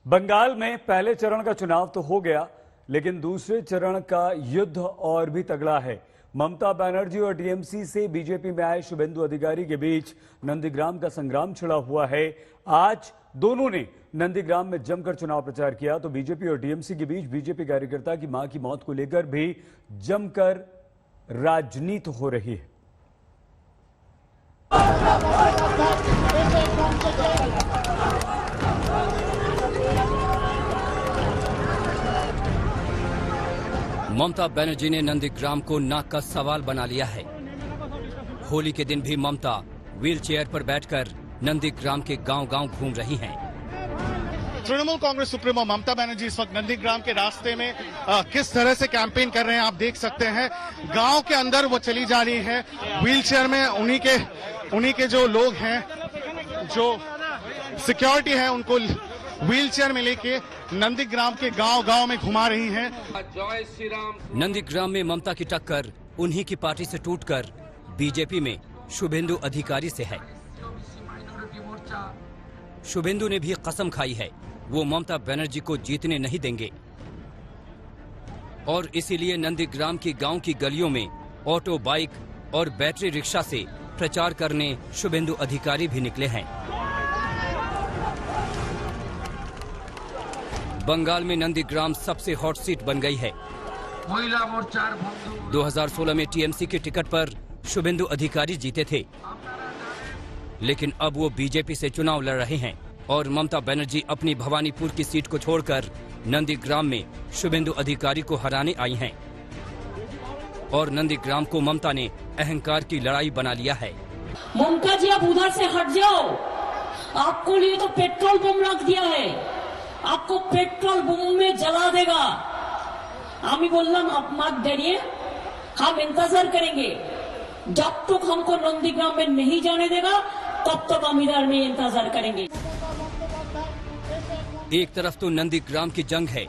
बंगाल में पहले चरण का चुनाव तो हो गया, लेकिन दूसरे चरण का युद्ध और भी तगड़ा है। ममता बनर्जी और टीएमसी से बीजेपी में आए शुभेंदु अधिकारी के बीच नंदीग्राम का संग्राम छिड़ा हुआ है। आज दोनों ने नंदीग्राम में जमकर चुनाव प्रचार किया, तो बीजेपी और टीएमसी के बीच बीजेपी कार्यकर्ता की मां की मौत को लेकर भी जमकर राजनीति हो रही है। ममता बनर्जी ने नंदीग्राम को नाक का सवाल बना लिया है। होली के दिन भी ममता व्हील चेयर पर बैठकर नंदीग्राम के गांव-गांव घूम रही हैं। तृणमूल कांग्रेस सुप्रीमो ममता बनर्जी इस वक्त नंदीग्राम के रास्ते में किस तरह से कैंपेन कर रहे हैं आप देख सकते हैं। गांव के अंदर वो चली जा रही है व्हील चेयर में। उन्हीं के जो लोग हैं, जो सिक्योरिटी है, उनको व्हील चेयर में लेके नंदीग्राम के गांव-गांव में घुमा रही हैं। नंदीग्राम में ममता की टक्कर उन्हीं की पार्टी से टूटकर बीजेपी में शुभेंदु अधिकारी से है। शुभेंदु ने भी कसम खाई है वो ममता बनर्जी को जीतने नहीं देंगे, और इसीलिए नंदीग्राम की गांव की गलियों में ऑटो, बाइक और बैटरी रिक्शा से प्रचार करने शुभेंदु अधिकारी भी निकले हैं। बंगाल में नंदीग्राम सबसे हॉट सीट बन गई है। 2016 में टीएमसी के टिकट पर शुभेंदु अधिकारी जीते थे, लेकिन अब वो बीजेपी से चुनाव लड़ रहे हैं और ममता बनर्जी अपनी भवानीपुर की सीट को छोड़कर नंदीग्राम में शुभेंदु अधिकारी को हराने आई हैं। और नंदीग्राम को ममता ने अहंकार की लड़ाई बना लिया है। ममता जी, आप उधर से हट जाओ, आपको लिए तो पेट्रोल बम रख दिया है, आपको पेट्रोल बम में जला देगा। आमी बोललाम आप मत डरिए, हम इंतजार करेंगे। जब तक हमको नंदीग्राम में नहीं जाने देगा तब तक हम इधर में इंतजार करेंगे। एक तरफ तो नंदीग्राम की जंग है,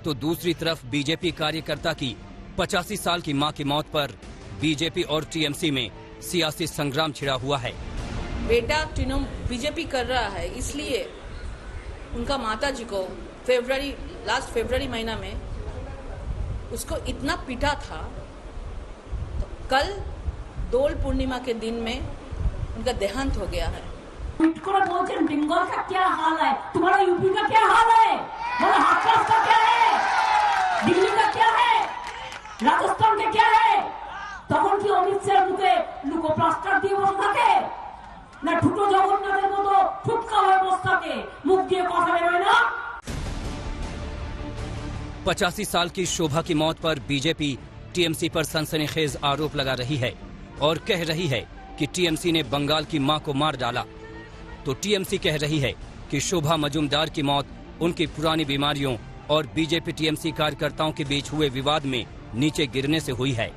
तो दूसरी तरफ बीजेपी कार्यकर्ता की 85 साल की मां की मौत पर बीजेपी और टीएमसी में सियासी संग्राम छिड़ा हुआ है। बेटा बीजेपी कर रहा है, इसलिए उनका माता जी को लास्ट फरवरी महीना में उसको इतना पीटा था, तो कल दोल पूर्णिमा के दिन में उनका देहांत हो गया है। बंगाल का क्या हाल है, तुम्हारा यूपी का क्या हाल है, हाथरस का क्या है, दिल्ली का क्या है, राजस्थान का क्या है। তখন কি অমিত শাহের মুখে লুকো প্লাস্টার দিয়ে বসে থাকে না, ঠুটো জগন্নাথের মতো ফুটকা হয়ে বসে থাকে, মুখ দিয়ে কথা বেরোয় না। 85 साल की शोभा की मौत पर बीजेपी टीएमसी पर सनसनीखेज आरोप लगा रही है और कह रही है कि टीएमसी ने बंगाल की मां को मार डाला, तो टीएमसी कह रही है कि शोभा मजूमदार की मौत उनकी पुरानी बीमारियों और बीजेपी टीएमसी कार्यकर्ताओं के बीच हुए विवाद में नीचे गिरने से हुई है।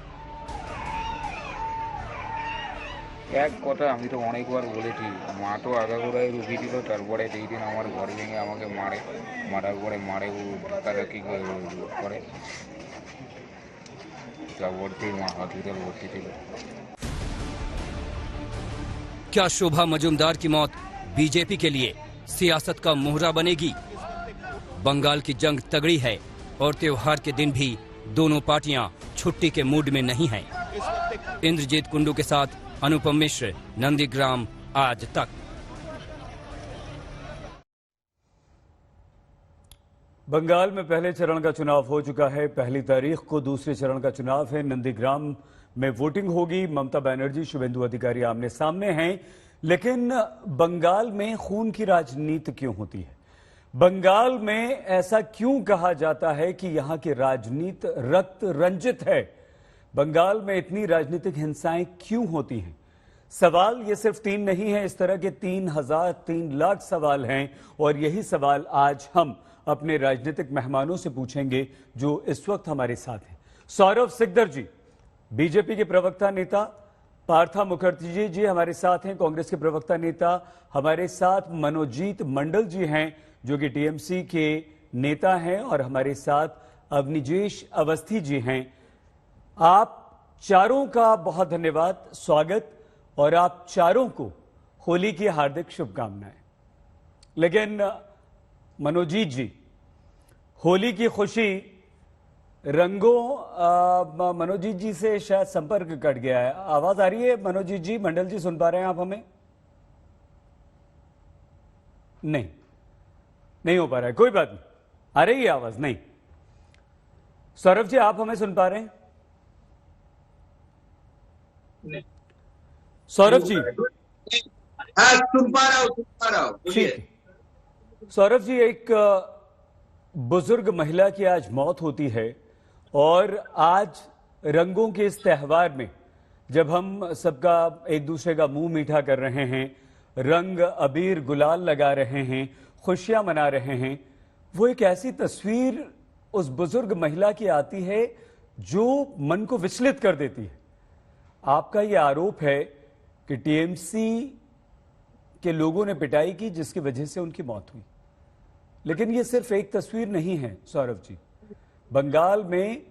এক কথা আমি তো অনেকবার বলেছি, মা তো আগাগোড়ায় রুগী দিল, তারপরে যেই দিন আমার ঘর ভেঙে আমাকে মারার পরে মারে ও ধাক্কাধাক্কি করে, ভর্তি মা হসপিটাল ভর্তি ছিল। क्या शोभा मजूमदार की मौत बीजेपी के लिए सियासत का मोहरा बनेगी? बंगाल की जंग तगड़ी है और त्योहार के दिन भी दोनों पार्टियां छुट्टी के मूड में नहीं हैं। इंद्रजीत कुंडू के साथ अनुपम मिश्र, नंदीग्राम आज तक। बंगाल में पहले चरण का चुनाव हो चुका है। 1 तारीख को दूसरे चरण का चुनाव है। नंदीग्राम में वोटिंग होगी। ममता बनर्जी, शुभेंदु अधिकारी आमने सामने हैं। लेकिन बंगाल में खून की राजनीति क्यों होती है? बंगाल में ऐसा क्यों कहा जाता है कि यहां की राजनीति रक्त रंजित है? बंगाल में इतनी राजनीतिक हिंसाएं क्यों होती हैं? सवाल ये सिर्फ 3 नहीं है, इस तरह के 3 लाख सवाल हैं, और यही सवाल आज हम अपने राजनीतिक मेहमानों से पूछेंगे जो इस वक्त हमारे साथ हैं। सौरभ सिकदर जी, बीजेपी के प्रवक्ता नेता, पार्था मुखर्जी जी हमारे साथ हैं, कांग्रेस के प्रवक्ता नेता हमारे साथ मनोजीत मंडल जी हैं जो कि टीएमसी के नेता हैं, और हमारे साथ अवनिजेश अवस्थी जी हैं। आप चारों का बहुत धन्यवाद, स्वागत, और आप चारों को होली की हार्दिक शुभकामनाएं। लेकिन मनोजीत जी, होली की खुशी रंगों, मनोजीत जी से शायद संपर्क कट गया है। आवाज आ रही है मनोजीत जी? मंडल जी सुन पा रहे हैं आप हमें? नहीं हो पा रहा है, कोई बात नहीं। आ रही है आवाज? नहीं। सौरभ जी, आप हमें सुन पा रहे हैं? सौरभ जी? हाँ, सुन पा रहा हूँ। ठीक है। सौरभ जी, एक बुजुर्ग महिला की आज मौत होती है और आज रंगों के इस त्योहार में जब हम सबका एक दूसरे का मुंह मीठा कर रहे हैं, रंग अबीर गुलाल लगा रहे हैं, खुशियां मना रहे हैं, वो एक ऐसी तस्वीर उस बुजुर्ग महिला की आती है जो मन को विचलित कर देती है। आपका यह आरोप है कि टीएमसी के लोगों ने पिटाई की जिसकी वजह से उनकी मौत हुई। लेकिन यह सिर्फ एक तस्वीर नहीं है सौरभ जी। बंगाल में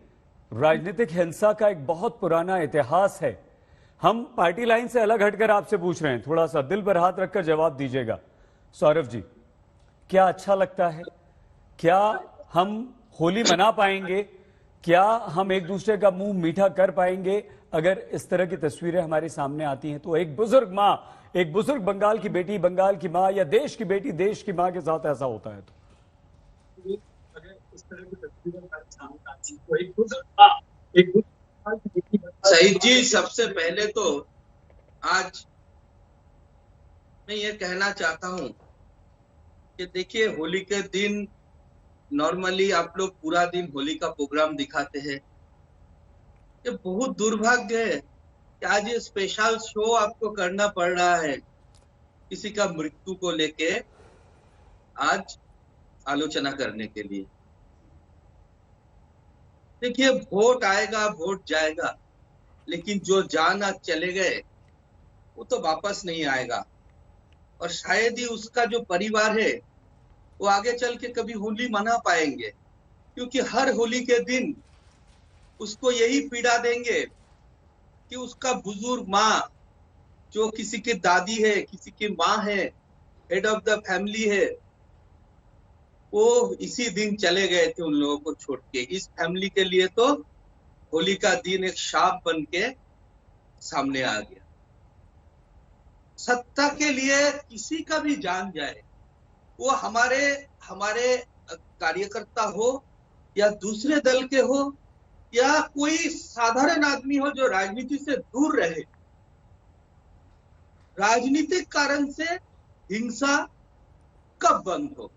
राजनीतिक हिंसा का एक बहुत पुराना इतिहास है। हम पार्टी लाइन से अलग हटकर आपसे पूछ रहे हैं, थोड़ा सा दिल पर हाथ रखकर जवाब दीजिएगा। सौरभ जी, क्या अच्छा लगता है? क्या हम होली मना पाएंगे? क्या हम एक दूसरे का मुंह मीठा कर पाएंगे अगर इस तरह की तस्वीरें हमारे सामने आती हैं? तो एक बुजुर्ग मां, एक बुजुर्ग बंगाल की बेटी, बंगाल की मां, या देश की बेटी, देश की मां के साथ ऐसा होता है तो अगर इस तरह की तस्वीरें हमारे सामने आती तो एक शहीद जी, सबसे पहले तो आज मैं ये कहना चाहता हूँ कि देखिए, होली के दिन नॉर्मली आप लोग पूरा दिन होली का प्रोग्राम दिखाते हैं। ये बहुत दुर्भाग्य है कि आज ये स्पेशल शो आपको करना पड़ रहा है किसी का मृत्यु को लेके आज आलोचना करने के लिए। देखिए, वोट आएगा, वोट जाएगा, लेकिन जो जान आज चले गए वो तो वापस नहीं आएगा। और शायद ही उसका जो परिवार है वो आगे चल के कभी होली मना पाएंगे, क्योंकि हर होली के दिन उसको यही पीड़ा देंगे कि उसका बुजुर्ग माँ, जो किसी की दादी है, किसी की माँ है, हेड ऑफ द फैमिली है, वो इसी दिन चले गए थे उन लोगों को छोड़ के। इस फैमिली के लिए तो होली का दिन एक शाप बन के सामने आ गया। सत्ता के लिए किसी का भी जान जाए, वो हमारे कार्यकर्ता हो या दूसरे दल के हो या कोई साधारण आदमी हो जो राजनीति से दूर रहे, राजनीतिक कारण से हिंसा कब बंद हो?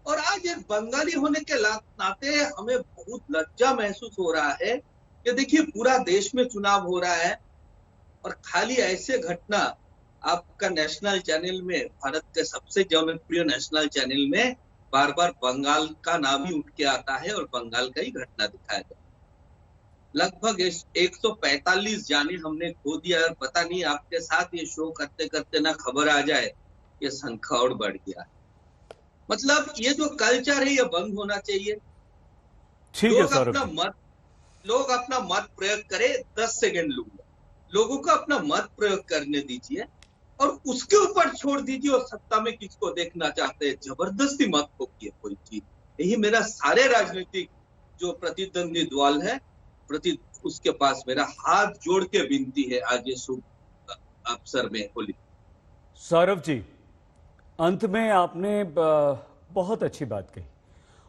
और आज एक बंगाली होने के नाते हमें बहुत लज्जा महसूस हो रहा है कि देखिए, पूरा देश में चुनाव हो रहा है और खाली ऐसे घटना आपका नेशनल चैनल में, भारत के सबसे जनप्रिय नेशनल चैनल में बार बार बंगाल का नाम ही उठ के आता है और बंगाल का ही घटना दिखाया जाता है। लगभग 145 जाने हमने खो दिया और पता नहीं आपके साथ ये शो करते करते ना खबर आ जाए ये संख्या और बढ़ गया। मतलब ये जो कल्चर है ये बंद होना चाहिए। ठीक है, लोग अपना मत प्रयोग करें। 10 सेकंड लूंगा, लोगों को अपना मत प्रयोग करने दीजिए और उसके ऊपर छोड़ दीजिए। और सत्ता में किसको देखना चाहते हैं, जबरदस्ती मत ठोकिए कोई चीज। यही मेरा सारे राजनीतिक जो प्रतिद्वंदी दल है, उसके पास मेरा हाथ जोड़ के विनती है आज ये शुभ अवसर में होली। सौरभ जी, अंत में आपने बहुत अच्छी बात कही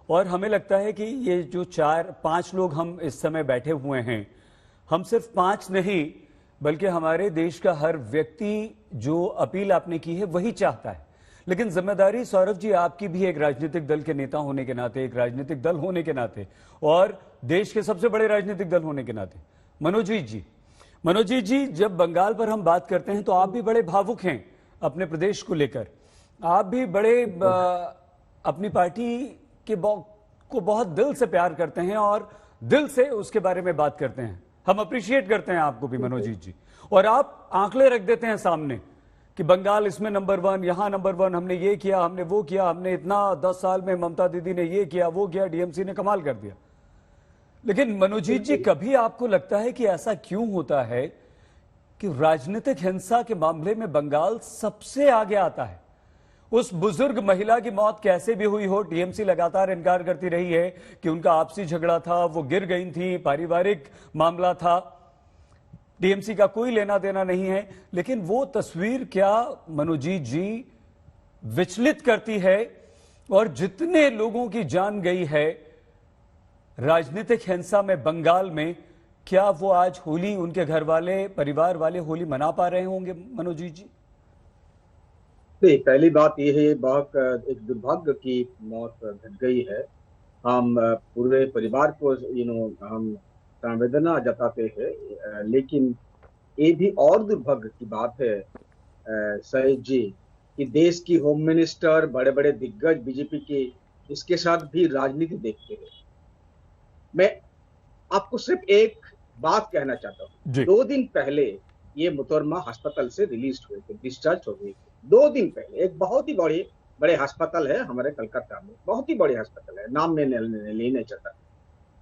और हमें लगता है कि ये जो 4-5 लोग हम इस समय बैठे हुए हैं, हम सिर्फ 5 नहीं बल्कि हमारे देश का हर व्यक्ति जो अपील आपने की है वही चाहता है। लेकिन जिम्मेदारी सौरभ जी आपकी भी एक राजनीतिक दल के नेता होने के नाते, एक राजनीतिक दल होने के नाते और देश के सबसे बड़े राजनीतिक दल होने के नाते। मनोजीत जी, जब बंगाल पर हम बात करते हैं तो आप भी बड़े भावुक हैं अपने प्रदेश को लेकर। आप भी बड़े अपनी पार्टी के को बहुत दिल से प्यार करते हैं और दिल से उसके बारे में बात करते हैं। हम अप्रिशिएट करते हैं आपको भी मनोजीत जी। और आप आंकड़े रख देते हैं सामने कि बंगाल इसमें नंबर 1, यहां नंबर 1, हमने ये किया, हमने वो किया, हमने इतना 10 साल में ममता दीदी ने ये किया, वो किया, डीएमसी ने कमाल कर दिया। लेकिन मनोजीत जी, कभी आपको लगता है कि ऐसा क्यों होता है कि राजनीतिक हिंसा के मामले में बंगाल सबसे आगे आता है? उस बुजुर्ग महिला की मौत कैसे भी हुई हो, टीएमसी लगातार इनकार करती रही है कि उनका आपसी झगड़ा था, वो गिर गई थी, पारिवारिक मामला था, टीएमसी का कोई लेना देना नहीं है। लेकिन वो तस्वीर क्या मनोजीत जी विचलित करती है, और जितने लोगों की जान गई है राजनीतिक हिंसा में बंगाल में, क्या वो आज होली उनके घर वाले, परिवार वाले होली मना पा रहे होंगे मनोजीत जी? नहीं, पहली बात यह है, बहुत एक दुर्भाग्य की मौत घट गई है। हम पूरे परिवार को हम संवेदना जताते हैं, लेकिन ये भी और दुर्भाग्य की बात है सईद जी कि देश की होम मिनिस्टर, बड़े बड़े दिग्गज बीजेपी के, इसके साथ भी राजनीति देखते हैं। मैं आपको सिर्फ एक बात कहना चाहता हूँ। 2 दिन पहले ये मुतरमा अस्पताल से रिलीज हुए थे, डिस्चार्ज हो गई थी 2 दिन पहले। एक बहुत ही बड़े अस्पताल है हमारे कलकत्ता में, बहुत ही बड़े अस्पताल है, नाम में लेने चाहता।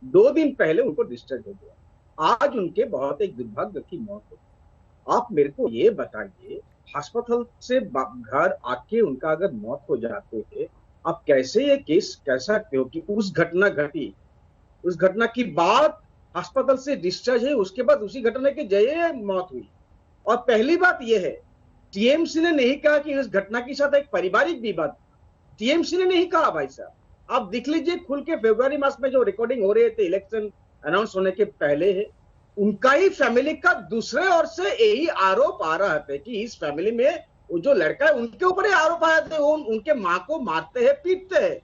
2 दिन पहले उनको डिस्चार्ज हो गया, आज उनके बहुत एक दुर्भाग्य की मौत हो। आप मेरे को ये बताइए, अस्पताल से घर आके उनका अगर मौत हो जाते है, आप कैसे ये केस कह सकते हो कि उस घटना घटी, उस घटना की बाद अस्पताल से डिस्चार्ज है, उसके बाद उसी घटना के जरिए मौत हुई। और पहली बात यह है, टीएमसी ने नहीं कहा कि इस घटना के साथ एक पारिवारिक विवाद, टीएमसी ने नहीं कहा। भाई साहब, आप देख लीजिए खुल के, फरवरी मास में जो रिकॉर्डिंग हो रहे थे इलेक्शन अनाउंस होने के पहले है, उनका ही फैमिली का दूसरे ओर से यही आरोप आ रहा था कि इस फैमिली में वो जो लड़का है उनके ऊपर ही आरोप आया था, वो उनके माँ को मारते हैं, पीटते हैं।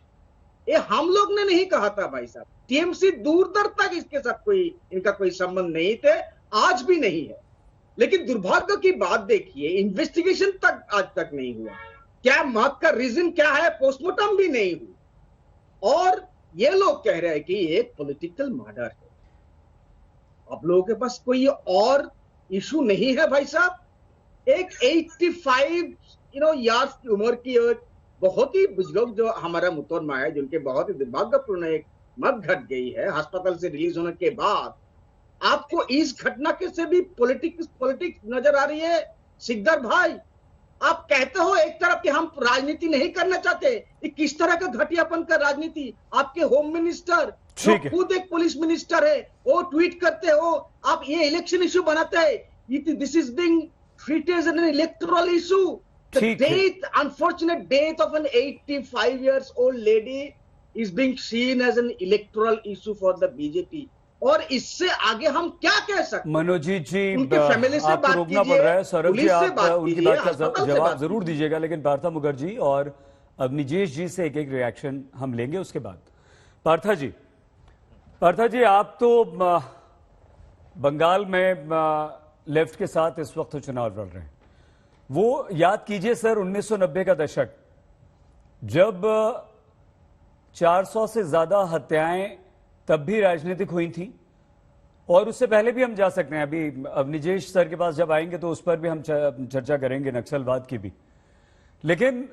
ये हम लोग ने नहीं कहा था भाई साहब। टीएमसी दूर दूर तक इसके साथ इनका कोई संबंध नहीं थे, आज भी नहीं है। लेकिन दुर्भाग्य की बात देखिए, इन्वेस्टिगेशन तक आज तक नहीं हुआ। क्या मौत का रीजन क्या है, पोस्टमार्टम भी नहीं हुआ, और ये लोग कह रहे हैं कि ये पॉलिटिकल मर्डर है। आप लोगों के पास कोई और इशू नहीं है भाई साहब। एक 85 इयर्स की उम्र की बहुत ही बुजुर्ग जो हमारा मुतरमा है, जिनके बहुत ही दुर्भाग्यपूर्ण एक मौत घट गई है अस्पताल से रिलीज होने के बाद, आपको इस घटना के से भी पॉलिटिक्स नजर आ रही है? सिकदर भाई, आप कहते हो एक तरफ कि हम राजनीति नहीं करना चाहते, ये किस तरह का घटियापन का राजनीति? आपके होम मिनिस्टर जो खुद एक पुलिस मिनिस्टर है, वो ट्वीट करते हो, आप ये इलेक्शन इशू बनाते हैं। This is being treated as an electoral issue. The death, unfortunate death of an 85 years old lady is being seen as an electoral issue for the BJP. और इससे आगे हम क्या कह सकते हैं? मनोजीत जी, उनके फैमिली से आपको बात रोकना पड़ रहा है। सौरभ जी, आप उनकी कीजिए, बात का जवाब जरूर दीजिएगा, लेकिन पार्था मुखर्जी और अवनीजेश जी से एक एक रिएक्शन हम लेंगे उसके बाद। पार्था जी, आप तो बंगाल में लेफ्ट के साथ इस वक्त चुनाव लड़ रहे हैं। वो याद कीजिए सर, 1990 का दशक, जब 400 से ज्यादा हत्याएं तब भी राजनीतिक हुई थी, और उससे पहले भी हम जा सकते हैं। अभी अवनीजेश सर के पास जब आएंगे तो उस पर भी हम चर्चा करेंगे, नक्सलवाद की भी। लेकिन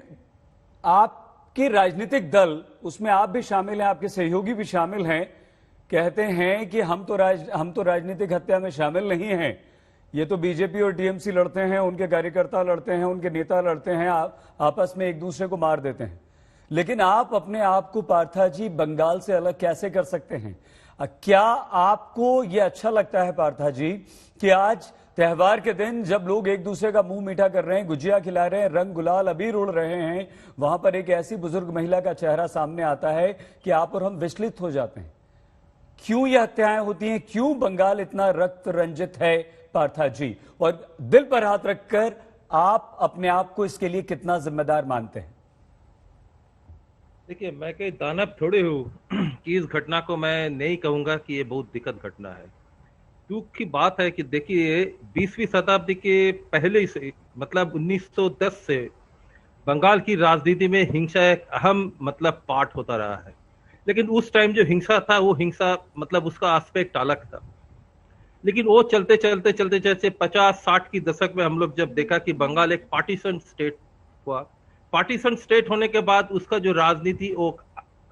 आपके राजनीतिक दल, उसमें आप भी शामिल हैं, आपके सहयोगी भी शामिल हैं, कहते हैं कि हम तो राजनीतिक हत्या में शामिल नहीं हैं, ये तो बीजेपी और टीएमसी लड़ते हैं, उनके कार्यकर्ता लड़ते हैं, उनके नेता लड़ते हैं, आपस में एक दूसरे को मार देते हैं। लेकिन आप अपने आप को पार्था जी बंगाल से अलग कैसे कर सकते हैं? क्या आपको यह अच्छा लगता है पार्था जी कि आज त्योहार के दिन जब लोग एक दूसरे का मुंह मीठा कर रहे हैं, गुजिया खिला रहे हैं, रंग गुलाल अबीर उड़ रहे हैं, वहां पर एक ऐसी बुजुर्ग महिला का चेहरा सामने आता है कि आप और हम विचलित हो जाते हैं? क्यों यह हत्याएं होती हैं? क्यों बंगाल इतना रक्त रंजित है पार्था जी? और दिल पर हाथ रखकर आप अपने आप को इसके लिए कितना जिम्मेदार मानते हैं? देखिए, मैं कहीं दानव थोड़े हूं कि इस घटना को मैं नहीं कहूंगा कि ये बहुत दिक्कत घटना है। दुख की बात है कि देखिए, 20वीं शताब्दी के पहले से, मतलब 1910 से बंगाल की राजनीति में हिंसा एक अहम पार्ट होता रहा है। लेकिन उस टाइम जो हिंसा था, वो हिंसा उसका एस्पेक्ट अलग था। लेकिन वो चलते चलते 50-60 की दशक में हम लोग जब देखा कि बंगाल एक पार्टीशन स्टेट हुआ, पार्टीशन स्टेट होने के बाद उसका जो राजनीति वो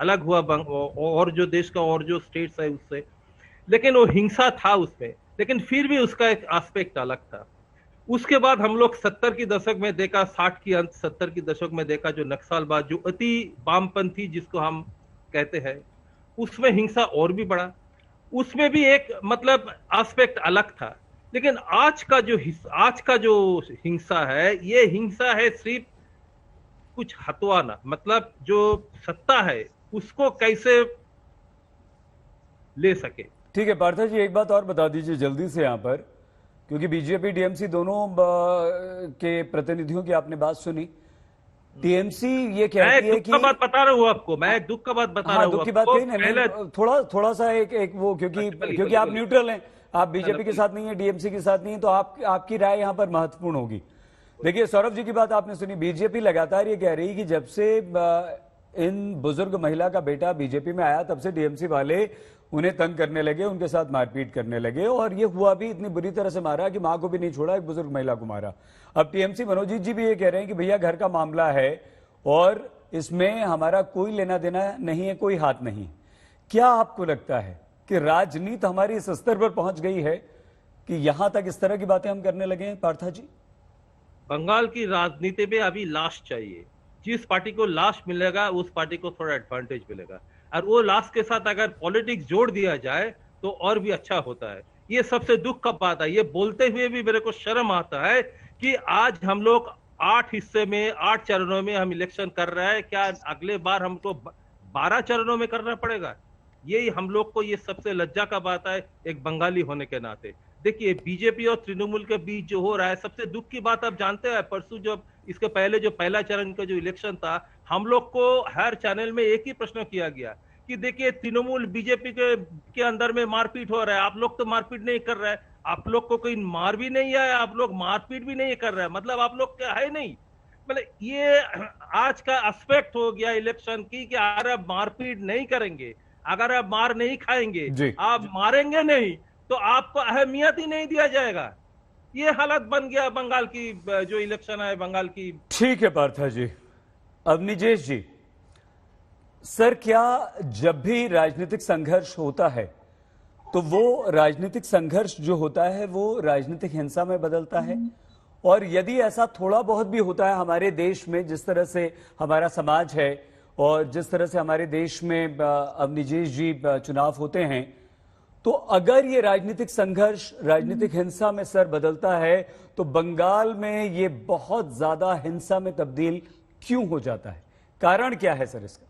अलग हुआ और जो देश का और जो स्टेट्स है उससे। लेकिन वो हिंसा था उसमें, लेकिन फिर भी उसका एक एस्पेक्ट अलग था। उसके बाद हम लोग 70 की दशक में देखा, 60 की अंत 70 की दशक में देखा जो नक्सलवाद, जो अति वामपंथी जिसको हम कहते हैं, उसमें हिंसा और भी बढ़ा। उसमें भी एक मतलब एस्पेक्ट अलग था। लेकिन आज का जो हिंसा है, ये हिंसा है सिर्फ कुछ हटवाना, मतलब जो सत्ता है उसको कैसे ले सके। ठीक है पार्था जी, एक बात और बता दीजिए जल्दी से यहाँ पर, क्योंकि बीजेपी टीएमसी दोनों के प्रतिनिधियों की आपने बात सुनी। टीएमसी ये कहती है कि मैं बात बता रहा हूँ आपको, मैं दुख का बात बता रहा हूँ। दुख की बात कही ना, थोड़ा सा एक वो, क्योंकि आप न्यूट्रल हैं, आप बीजेपी के साथ नहीं है, टीएमसी के साथ नहीं है, तो आपकी राय यहाँ पर महत्वपूर्ण होगी। देखिए सौरभ जी की बात आपने सुनी, बीजेपी लगातार ये कह रही कि जब से इन बुजुर्ग महिला का बेटा बीजेपी में आया तब से टीएमसी वाले उन्हें तंग करने लगे, उनके साथ मारपीट करने लगे, और ये हुआ भी इतनी बुरी तरह से मारा कि मां को भी नहीं छोड़ा, एक बुजुर्ग महिला को मारा। अब टीएमसी मनोजीत जी भी ये कह रहे हैं कि भैया घर का मामला है और इसमें हमारा कोई लेना देना नहीं है, कोई हाथ नहीं। क्या आपको लगता है कि राजनीति हमारी इस स्तर पर पहुंच गई है कि यहां तक इस तरह की बातें हम करने लगे हैं? पार्था जी, बंगाल की राजनीति में अभी लाश चाहिए। जिस पार्टी को लाश मिलेगा उस पार्टी को थोड़ा एडवांटेज मिलेगा, और वो लाश के साथ अगर पॉलिटिक्स जोड़ दिया जाए तो और भी अच्छा होता है। ये सबसे दुख का बात है। ये बोलते हुए भी मेरे को शर्म आता है कि आज हम लोग 8 हिस्से में 8 चरणों में हम इलेक्शन कर रहे हैं। क्या अगले बार हमको 12 चरणों में करना पड़ेगा? यही हम लोग को ये सबसे लज्जा का बात है एक बंगाली होने के नाते। देखिए बीजेपी और तृणमूल के बीच जो हो रहा है, सबसे दुख की बात आप जानते हैं, परसों जो इसके पहले जो पहला चरण का जो इलेक्शन था, हम लोग को हर चैनल में एक ही प्रश्न किया गया कि देखिए तृणमूल बीजेपी के अंदर में मारपीट हो रहा है, आप लोग तो मारपीट नहीं कर रहे हैं, आप लोग को कोई मार भी नहीं आया, आप लोग मारपीट भी नहीं कर रहे हैं, मतलब आप लोग क्या है नहीं। मतलब ये आज का एस्पेक्ट हो गया इलेक्शन की कि अगर आप मारपीट नहीं करेंगे, अगर आप मार नहीं खाएंगे, आप मारेंगे नहीं, तो आपको अहमियत ही नहीं दिया जाएगा। ये हालत बन गया बंगाल की जो इलेक्शन है बंगाल की। ठीक है पार्था जी। अब निजेश जी, सर क्या जब भी राजनीतिक संघर्ष होता है तो वो राजनीतिक संघर्ष जो होता है वो राजनीतिक हिंसा में बदलता है? और यदि ऐसा थोड़ा बहुत भी होता है हमारे देश में, जिस तरह से हमारा समाज है और जिस तरह से हमारे देश में अब निजेश जी चुनाव होते हैं, तो अगर ये राजनीतिक संघर्ष राजनीतिक हिंसा में सर बदलता है तो बंगाल में ये बहुत ज्यादा हिंसा में तब्दील क्यों हो जाता है? कारण क्या है सर इसका?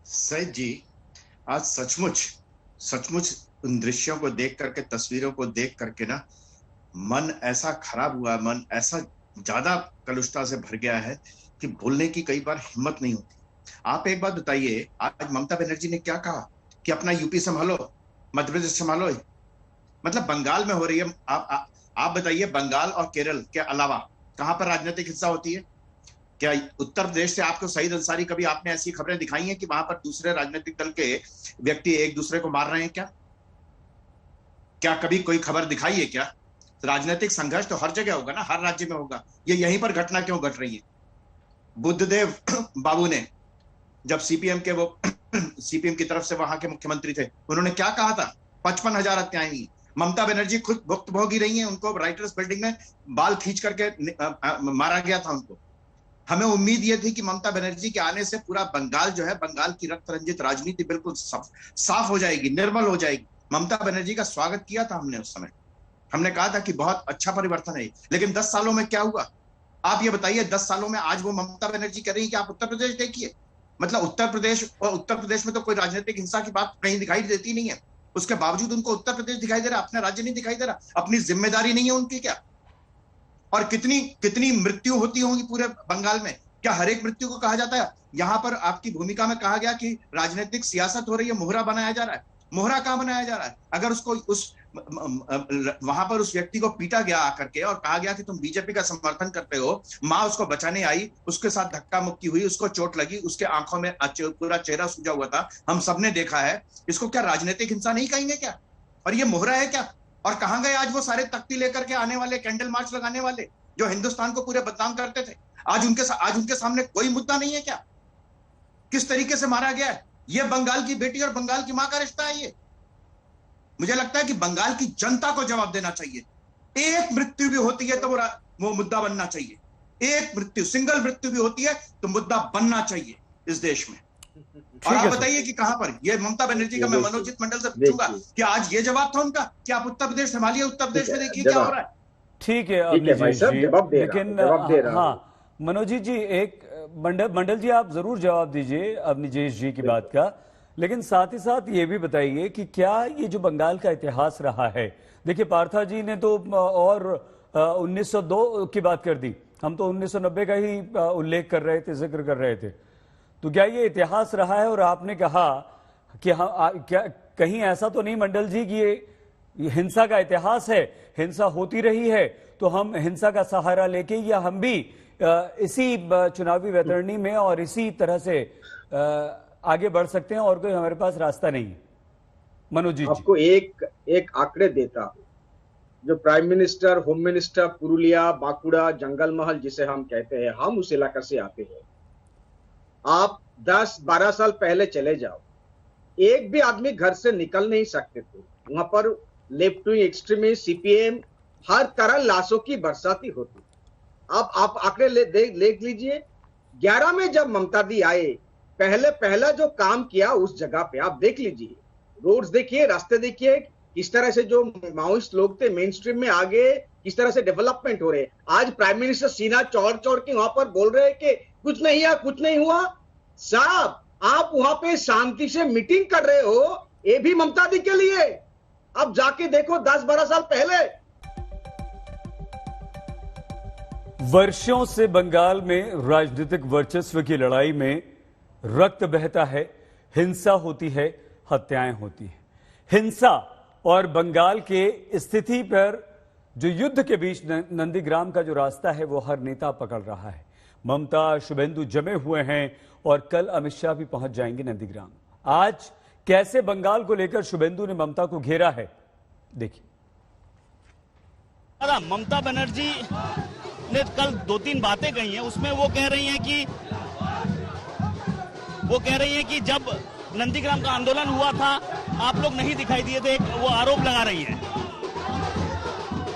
सैयद जी, आज सचमुच उन दृश्यों को देख करके, तस्वीरों को देख करके ना मन ऐसा खराब हुआ, मन ऐसा ज्यादा कलुषता से भर गया है कि बोलने की कई बार हिम्मत नहीं होती। आप एक बात बताइए, आज ममता बनर्जी ने क्या कहा कि अपना यूपी संभालो, मध्य प्रदेश संभालो, मतलब बंगाल में हो रही है। आप बताइए, बंगाल और केरल के अलावा कहां पर राजनीतिक हिंसा होती है? क्या उत्तर प्रदेश से आपको सईद अंसारी, कभी आपने ऐसी खबरें दिखाई हैं कि वहां पर दूसरे राजनीतिक दल के व्यक्ति एक दूसरे को मार रहे हैं? क्या कभी कोई खबर दिखाई है क्या? राजनीतिक संघर्ष तो हर जगह होगा ना, हर राज्य में होगा। ये यहीं पर घटना क्यों घट रही है? बुद्धदेव बाबू ने जब सीपीएम की तरफ से वहां के मुख्यमंत्री थे, उन्होंने क्या कहा था? 55,000 हत्याएं हुई। ममता बनर्जी खुद भुक्तभोगी रही हैं, उनको राइटर्स बिल्डिंग में बाल खींच करके मारा गया था उनको। हमें उम्मीद ये थी कि ममता बनर्जी के आने से पूरा बंगाल जो है, बंगाल की रक्त रंजित राजनीति बिल्कुल साफ हो जाएगी, निर्मल हो जाएगी। ममता बनर्जी का स्वागत किया था हमने उस समय, हमने कहा था कि बहुत अच्छा परिवर्तन है। लेकिन 10 सालों में क्या हुआ? आप ये बताइए, 10 सालों में आज वो ममता बनर्जी कह रही है कि आप उत्तर प्रदेश देखिए, मतलब उत्तर प्रदेश में तो कोई राजनीतिक हिंसा की बात कहीं दिखाई देती नहीं है, उसके बावजूद उनको उत्तर प्रदेश दिखाई दे रहा, अपना राज्य नहीं दिखाई दे रहा। अपनी जिम्मेदारी नहीं है उनकी क्या? और कितनी मृत्यु होती होंगी पूरे बंगाल में? क्या हर एक मृत्यु को कहा जाता है? यहां पर आपकी भूमिका में कहा गया कि राजनीतिक सियासत हो रही है, मोहरा बनाया जा रहा है। मोहरा कहां बनाया जा रहा है? अगर उसको वहां पर उस व्यक्ति को पीटा गया आकर के और कहा गया कि तुम बीजेपी का समर्थन करते हो, मां उसको बचाने आई, उसके साथ धक्का मुक्की हुई, उसको चोट लगी, उसके आंखों में पूरा चेहरा सूजा हुआ था, हम सबने देखा है। इसको क्या राजनीतिक हिंसा नहीं कहेंगे क्या? और ये मोहरा है क्या? और कहां गए आज वो सारे तख्ती लेकर के आने वाले, कैंडल मार्च लगाने वाले जो हिंदुस्तान को पूरे बदनाम करते थे? आज उनके सामने कोई मुद्दा नहीं है क्या? किस तरीके से मारा गया है? ये बंगाल की बेटी और बंगाल की मां का रिश्ता है। ये मुझे लगता है कि बंगाल की जनता को जवाब देना चाहिए एक मृत्यु भी होती है तो वो मुद्दा बनना चाहिए। एक मृत्यु, सिंगल मृत्यु भी होती है तो मुद्दा बनना चाहिए इस देश में। और आप बताइए कि कहां पर ये ममता बनर्जी का, मैं मनोजीत मंडल से पूछूंगा कि आज ये जवाब था उनका कि आप उत्तर प्रदेश संभालिए, उत्तर प्रदेश में देखिए क्या हो रहा है। ठीक है अभिजीत जी, लेकिन हाँ मनोजीत जी, एक मंडल जी आप जरूर जवाब दीजिए अवनीजेश जी की बात का, लेकिन साथ ही साथ ये भी बताइए कि क्या ये जो बंगाल का इतिहास रहा है, देखिए पार्था जी ने तो और 1902 की बात कर दी, हम तो 1990 का ही उल्लेख कर रहे थे, जिक्र कर रहे थे, तो क्या ये इतिहास रहा है? और आपने कहा कि क्या कहीं ऐसा तो नहीं मंडल जी कि ये हिंसा का इतिहास है, हिंसा होती रही है तो हम हिंसा का सहारा लेके या हम भी इसी चुनावी वैतरणी में और इसी तरह से आगे बढ़ सकते हैं और कोई हमारे पास रास्ता नहीं है? मनोज जी आपको एक आंकड़े देता हूं, जो prime minister, home minister Purulia, Bankura, Jangal Mahal जिसे हम कहते हैं, हम उस इलाका से आते हैं। आप 10-12 साल पहले चले जाओ, एक भी आदमी घर से निकल नहीं सकते थे। वहां पर लेफ्ट विंग एक्सट्रीमिस्ट, सीपीएम, हर तरह लाशों की बरसाती होती। अब आप आंकड़े देख लीजिए। 11 में जब ममता दी आए, पहला जो काम किया उस जगह पे आप देख लीजिए, रोड्स देखिए, रास्ते देखिए, किस तरह से जो माओइस्ट लोग थे मेन स्ट्रीम में आगे, किस तरह से डेवलपमेंट हो रहे। आज प्राइम मिनिस्टर सीना चौड़ के वहां पर बोल रहे हैं कि कुछ नहीं हुआ। साहब, आप वहां पे शांति से मीटिंग कर रहे हो, ये भी ममता दी के लिए। अब जाके देखो 10-12 साल पहले। वर्षों से बंगाल में राजनीतिक वर्चस्व की लड़ाई में रक्त बहता है, हिंसा होती है, हत्याएं होती हैं। हिंसा और बंगाल के स्थिति पर जो युद्ध के बीच नंदीग्राम का जो रास्ता है वो हर नेता पकड़ रहा है। ममता, शुभेंदु जमे हुए हैं और कल अमित शाह भी पहुंच जाएंगे नंदीग्राम। आज कैसे बंगाल को लेकर शुभेंदु ने ममता को घेरा है, देखिए। ममता बनर्जी ने कल 2-3 बातें कही हैं, उसमें वो कह रही हैं कि जब नंदीग्राम का आंदोलन हुआ था आप लोग नहीं दिखाई दिए थे, वो आरोप लगा रही हैं।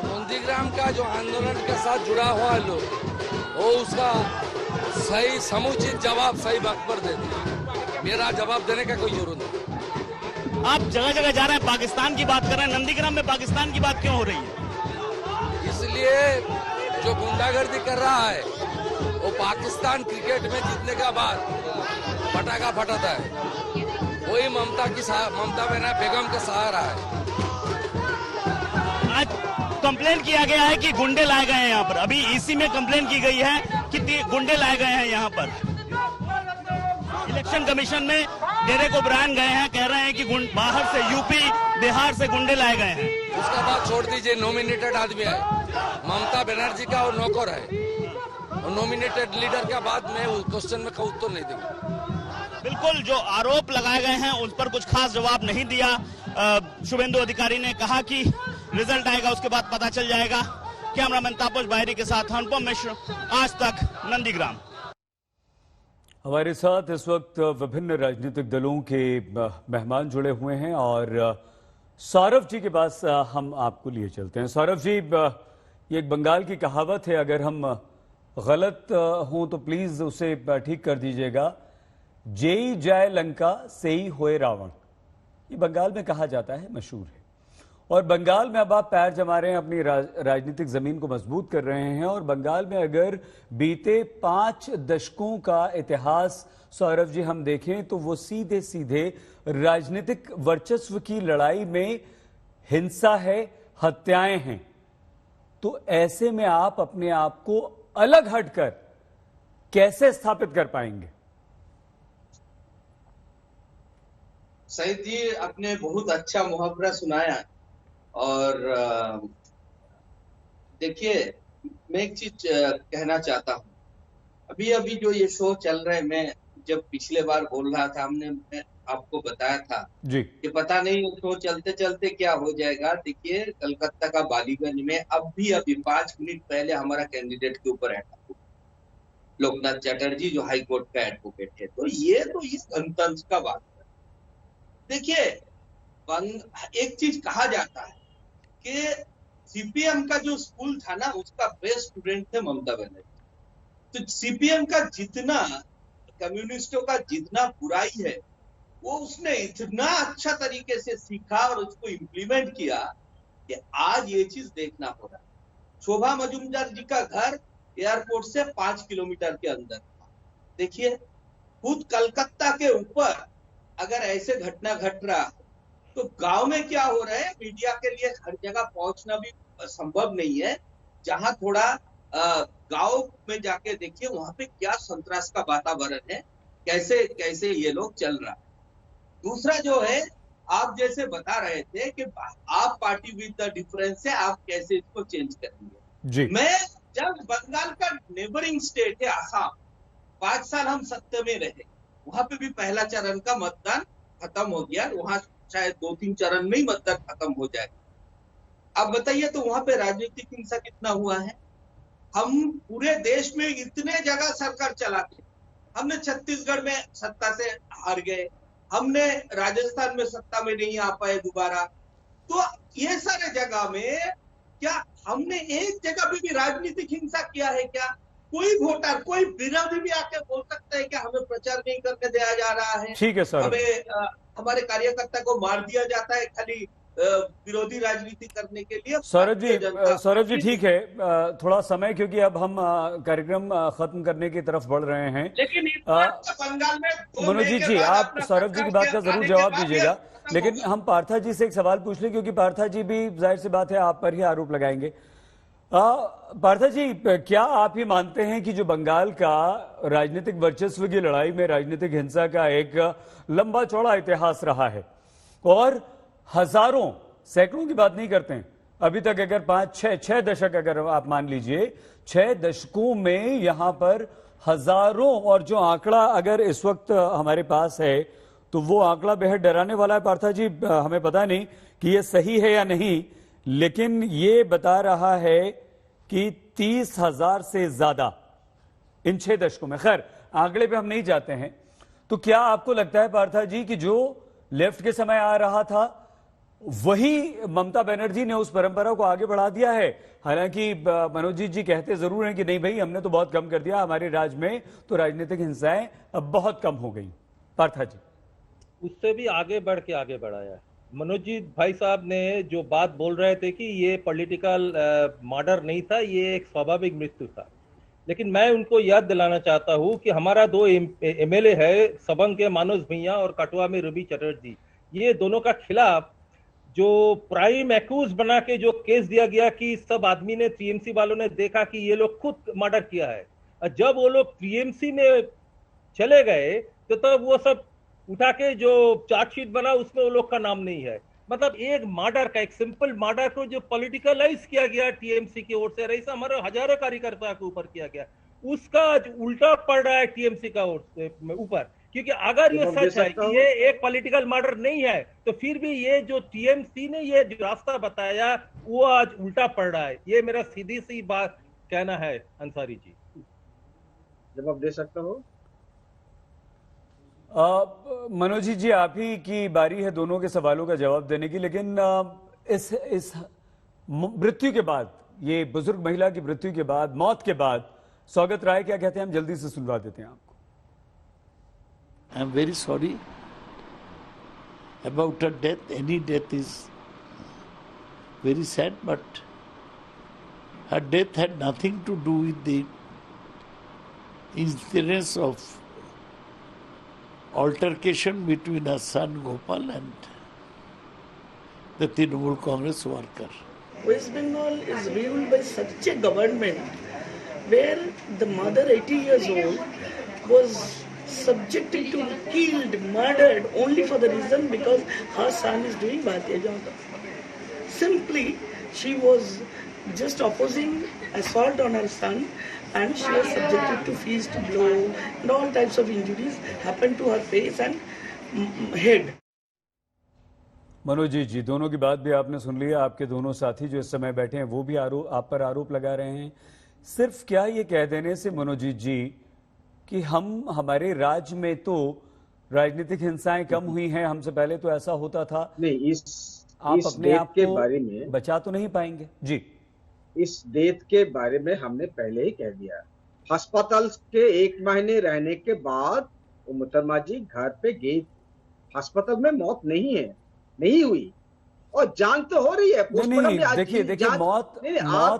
नंदीग्राम का जो आंदोलन के साथ जुड़ा हुआ लोग, वो उसका सही समुचित जवाब सही वक्त पर दे दिया। मेरा जवाब देने का कोई जरूरत नहीं। आप जगह जगह जा रहे हैं, पाकिस्तान की बात कर रहे हैं, नंदीग्राम में पाकिस्तान की बात क्यों हो रही है? इसलिए जो गुंडागर्दी कर रहा है वो पाकिस्तान क्रिकेट में जीतने के बाद पटाखा फटाता है, वही ममता बेगम का सहारा है। आज कंप्लेन किया गया है कि गुंडे लाए गए हैं यहाँ पर, अभी ईसी में कंप्लेन की गई है कि गुंडे लाए गए हैं यहाँ पर। इलेक्शन कमीशन में डेरेक ओब्रायन गए हैं, कह रहे हैं कि बाहर से यूपी बिहार से गुंडे लाए गए हैं। उसका बात छोड़ दीजिए, नॉमिनेटेड आदमी है, ममता बनर्जी का वो नौकर है, और नॉमिनेटेड लीडर के बाद में उस क्वेश्चन में उत्तर नहीं दूंगा। बिल्कुल, जो आरोप लगाए गए हैं उस पर कुछ खास जवाब नहीं दिया। शुभेंदु अधिकारी ने कहा कि रिजल्ट आएगा उसके बाद पता चल जाएगा। कैमरामैन तापस बाहरी के साथ अनुपम मिश्र, आज तक, नंदीग्राम। हमारे साथ इस वक्त विभिन्न राजनीतिक दलों के मेहमान जुड़े हुए हैं और सौरभ जी के पास हम आपको लिए चलते हैं। सौरभ जी, ये एक बंगाल की कहावत है, अगर हम गलत हों तो प्लीज उसे ठीक कर दीजिएगा। जेई जाए लंका सेई होए रावण, ये बंगाल में कहा जाता है, मशहूर है। और बंगाल में अब आप पैर जमा रहे हैं, अपनी राजनीतिक जमीन को मजबूत कर रहे हैं। और बंगाल में अगर बीते 5 दशकों का इतिहास सौरभ जी हम देखें तो वो सीधे सीधे राजनीतिक वर्चस्व की लड़ाई में हिंसा है, हत्याएं हैं। तो ऐसे में आप अपने आप को अलग हटकर कैसे स्थापित कर पाएंगे? सईद जी, आपने बहुत अच्छा मुहावरा सुनाया। और देखिए, मैं एक चीज कहना चाहता हूँ। अभी जो ये शो चल रहा है, मैं जब पिछले बार बोल रहा था, मैं आपको बताया था जी कि पता नहीं शो चलते चलते क्या हो जाएगा। देखिए, कलकत्ता का बालीगंज में अभी 5 मिनट पहले हमारा कैंडिडेट के ऊपर अटैक, लोकनाथ चटर्जी जो हाई कोर्ट का एडवोकेट है। तो ये तो इस गणतंत्र का बात है। देखिए, एक चीज कहा जाता है कि सीपीएम का जो स्कूल था ना, उसका बेस्ट स्टूडेंट थे ममता बनर्जी। तो सीपीएम का जितना, कम्युनिस्टों का जितना बुराई है, वो उसने इतना अच्छा तरीके से सीखा और उसको इम्प्लीमेंट किया कि आज ये चीज देखना हो रहा है। शोभा मजुमदार जी का घर एयरपोर्ट से 5 किलोमीटर के अंदर था। देखिए, खुद कलकत्ता के ऊपर अगर ऐसे घटना घट रहा है तो गांव में क्या हो रहा है, मीडिया के लिए हर जगह पहुंचना भी संभव नहीं है। जहां थोड़ा गांव में जाके देखिए, वहां पे क्या संतरास का वातावरण है, कैसे कैसे ये लोग चल रहा है। दूसरा जो है, आप जैसे बता रहे थे कि आप पार्टी विद द डिफरेंस है, आप कैसे इसको चेंज करेंगे जी। मैं जब बंगाल का नेबरिंग स्टेट है आसाम, 5 साल हम सत्ता में रहे, वहां पे भी पहला चरण का मतदान खत्म हो गया, वहां शायद 2-3 चरण में ही मतदान खत्म हो जाए। अब बताइए तो वहां पे राजनीतिक हिंसा कितना हुआ है। हम पूरे देश में इतने जगह सरकार चलाते, हमने छत्तीसगढ़ में सत्ता से हार गए, हमने राजस्थान में सत्ता में नहीं आ पाए दोबारा। तो ये सारे जगह में क्या हमने एक जगह पे भी राजनीतिक हिंसा किया है क्या? कोई वोटर, कोई विरोधी भी आके बोल सकता है कि हमें प्रचार नहीं करने दिया जा रहा है, ठीक है सर, हमें हमारे कार्यकर्ता को मार दिया जाता है खाली विरोधी राजनीति करने के लिए। सौरभ जी ठीक है, थोड़ा समय, क्योंकि अब हम कार्यक्रम खत्म करने की तरफ बढ़ रहे हैं। लेकिन इस बार बंगाल में मनोजीत जी, आप सौरभ जी की बात का जरूर जवाब दीजिएगा, लेकिन हम पार्था जी से एक सवाल पूछ लें, क्योंकि पार्था जी भी जाहिर सी बात है आप पर ही आरोप लगाएंगे। पार्था जी, क्या आप ही मानते हैं कि जो बंगाल का राजनीतिक वर्चस्व की लड़ाई में राजनीतिक हिंसा का एक लंबा चौड़ा इतिहास रहा है और हजारों, सैकड़ों की बात नहीं करते हैं, अभी तक अगर 5-6 दशक अगर आप मान लीजिए, 6 दशकों में यहां पर हजारों, और जो आंकड़ा अगर इस वक्त हमारे पास है तो वो आंकड़ा बेहद डराने वाला है। पार्था जी, हमें पता नहीं कि ये सही है या नहीं, लेकिन ये बता रहा है कि 30,000 से ज्यादा इन 6 दशकों में, खैर आंकड़े पे हम नहीं जाते हैं। तो क्या आपको लगता है पार्था जी कि जो लेफ्ट के समय आ रहा था वही ममता बनर्जी ने उस परंपरा को आगे बढ़ा दिया है? हालांकि मनोजीत जी कहते जरूर हैं कि नहीं भाई, हमने तो बहुत कम कर दिया, हमारे राज्य में तो राजनीतिक हिंसाएं अब बहुत कम हो गई। पार्था जी, उससे भी आगे बढ़ के आगे बढ़ाया है। मनोजीत भाई साहब ने जो बात बोल रहे थे कि ये पॉलिटिकल मर्डर नहीं था, ये एक स्वाभाविक मृत्यु था, लेकिन मैं उनको याद दिलाना चाहता हूं कि हमारा 2 एमएलए है, सबंग के मानस भैया और कटवा में रवि चटर्जी, ये दोनों का खिलाफ जो प्राइम एक्यूज बना के जो केस दिया गया कि सब आदमी ने, टीएमसी वालों ने देखा कि ये लोग खुद मर्डर किया है, और जब वो लोग टीएमसी में चले गए तो तब वो सब उठा के जो चार्जशीट बना उसमें वो लोग का नाम नहीं है। मतलब एक मर्डर का, एक सिंपल मर्डर को जो पॉलिटिकलाइज किया गया टीएमसी की ओर से, ऐसा हमारे हजारों कार्यकर्ता के ऊपर किया गया, उसका उल्टा पड़ रहा है टीएमसी का ऊपर। क्योंकि अगर ये सच है कि ये एक पॉलिटिकल मर्डर नहीं है, तो फिर भी ये जो टीएमसी ने ये जो रास्ता बताया वो आज उल्टा पड़ रहा है। ये मेरा सीधी सी बात कहना है। अंसारी जी, जवाब दे सकता हो? मनोजीत जी, आप ही की बारी है दोनों के सवालों का जवाब देने की, लेकिन इस मृत्यु के बाद, ये बुजुर्ग महिला की मृत्यु के बाद, मौत के बाद स्वागत राय क्या कहते हैं, हम जल्दी से सुनवा देते हैं आपको। I am very sorry about her death. Any death is very sad, but her death had nothing to do with the incidence of altercation between her son Gopal and the Trinamool Congress worker. West Bengal is ruled by such a government where the mother, 80 years old, was subjected to killed, murdered only for the reason because her son is doing Bharatiya Janata. Simply, she was just opposing assault on her son, and she was subjected to fist, blow, and all types of injuries happened to her face and head. Manojit जी, दोनों की बात भी आपने सुन लिया। आपके दोनों साथी जो इस समय बैठे हैं वो भी आप पर आरोप लगा रहे हैं। सिर्फ क्या ये कह देने से मनोजीत जी कि हमारे राज्य में तो राजनीतिक हिंसाएं कम हुई हैं, हमसे पहले तो ऐसा होता था? नहीं, आप इस अपने डेथ आप के को बारे में बचा तो नहीं पाएंगे जी। इस डेथ के बारे में हमने पहले ही कह दिया। अस्पताल के 1 महीने रहने के बाद वो मुहतरमा जी घर पे गई। अस्पताल में मौत नहीं हुई और जान तो हो रही है। नहीं, देखिए मौत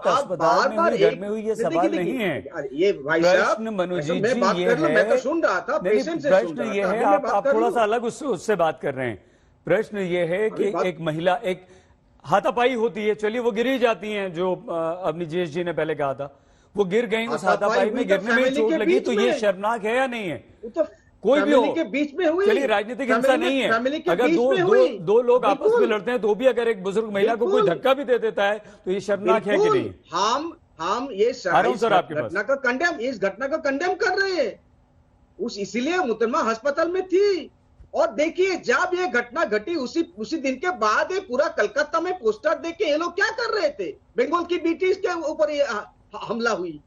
अस्पताल में हुई, घर में हुई, ये सवाल नहीं है। ये भाई साहब, प्रश्न मनोज जी मैं बात कर रहा हूं, मैं तो सुन रहा था, पेशेंट से सुन प्रश्न रहा ये था, है, आप थोड़ा सा अलग उससे बात कर रहे हैं। प्रश्न ये है कि एक महिला, एक हाथापाई होती है, चलिए वो गिर ही जाती हैं, जो अपनी जीएस जी ने पहले कहा था, वो गिर गई, उस हाथापाई में गिरने में चोट लगी, तो ये शर्मनाक है या नहीं है? कोई भी हो, के बीच में हुई, चलिए राजनीतिक हिंसा नहीं है। अगर दो लोग आपस में लड़ते हैं तो भी अगर एक बुजुर्ग महिला को कोई धक्का भी दे देता है तो ये शर्मनाक है कि नहीं? हम ये इस घटना को कंडेम कर रहे हैं। इसीलिए मुहतरमा अस्पताल में थी। और देखिए जब ये घटना घटी उसी दिन के बाद ये पूरा कलकत्ता में पोस्टर देख के ये लोग क्या कर रहे थे? बंगाल की बेटी के ऊपर ये हमला हुई।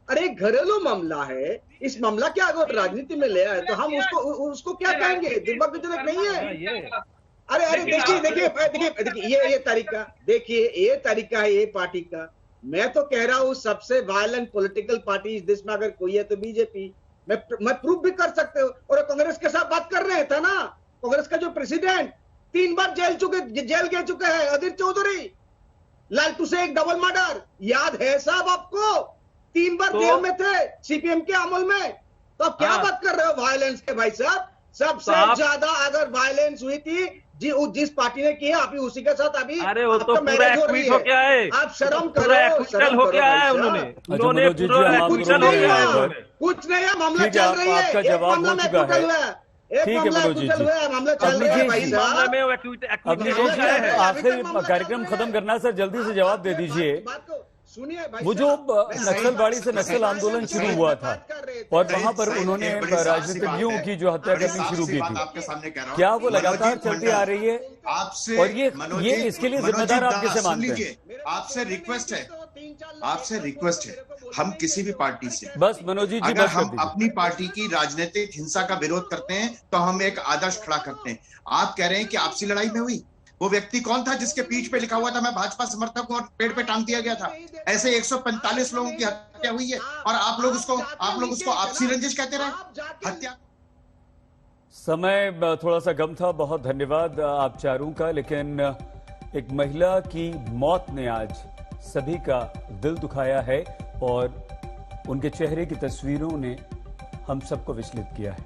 अरे घरेलू मामला है, इस मामला क्या अगर राजनीति में ले आए तो हम उसको क्या कहेंगे? दुर्भाग्यजनक नहीं है? अरे देखिए ये तरीका, देखिए ये तरीका है ये पार्टी का। मैं तो कह रहा हूँ सबसे वायलेंट पॉलिटिकल पार्टी इस देश में अगर कोई है तो बीजेपी। मैं प्रूफ भी कर सकते हो। और कांग्रेस के साथ बात कर रहे थे ना, कांग्रेस का जो प्रेसिडेंट 3 बार जेल गए चुके हैं, अधीर चौधरी, लालटू से एक डबल मर्डर, याद है साहब आपको? 3 बार जेल में थे सीपीएम के अमल में। तो आप क्या बात कर रहे हो वायलेंस के भाई साहब? सबसे ज्यादा अगर वायलेंस हुई थी जिस पार्टी ने की है, आप उसी के साथ अभी अरे वो तो पूरा एक्विट हो गया है। आप शर्म करो, शर्म हो गया है उन्होंने कुछ नहीं है, मामला चल रही है। आपका जवाब हो चुका है। ठीक है मनोज जी, मामला चल रहा है भाई साहब। आखिर कार्यक्रम खत्म करना है सर, जल्दी से जवाब दे दीजिए। सुनिए वो जो नक्सलबाड़ी से नक्सल आंदोलन शुरू हुआ था और वहां पर उन्होंने राजनीतिज्ञों की जो हत्या करनी शुरू की थी, क्या वो लगातार चलती आ रही है? और ये इसके लिए जिम्मेदार आप किसे मानते हैं? आपसे रिक्वेस्ट है, हम किसी भी पार्टी से, बस मनोज जी अगर हम अपनी पार्टी की राजनीतिक हिंसा का विरोध करते हैं तो हम एक आदर्श खड़ा करते हैं। आप कह रहे हैं कि आपसी लड़ाई में हुई, वो व्यक्ति कौन था जिसके पीठ पे लिखा हुआ था मैं भाजपा समर्थक और पेड़ पे टांग दिया गया था? ऐसे 145 लोगों की हत्या हुई है और आप लोग उसको आपसी रंजिश कहते रहे। हत्या समय थोड़ा सा कम था, बहुत धन्यवाद आप चारों का। लेकिन एक महिला की मौत ने आज सभी का दिल दुखाया है और उनके चेहरे की तस्वीरों ने हम सबको विचलित किया है।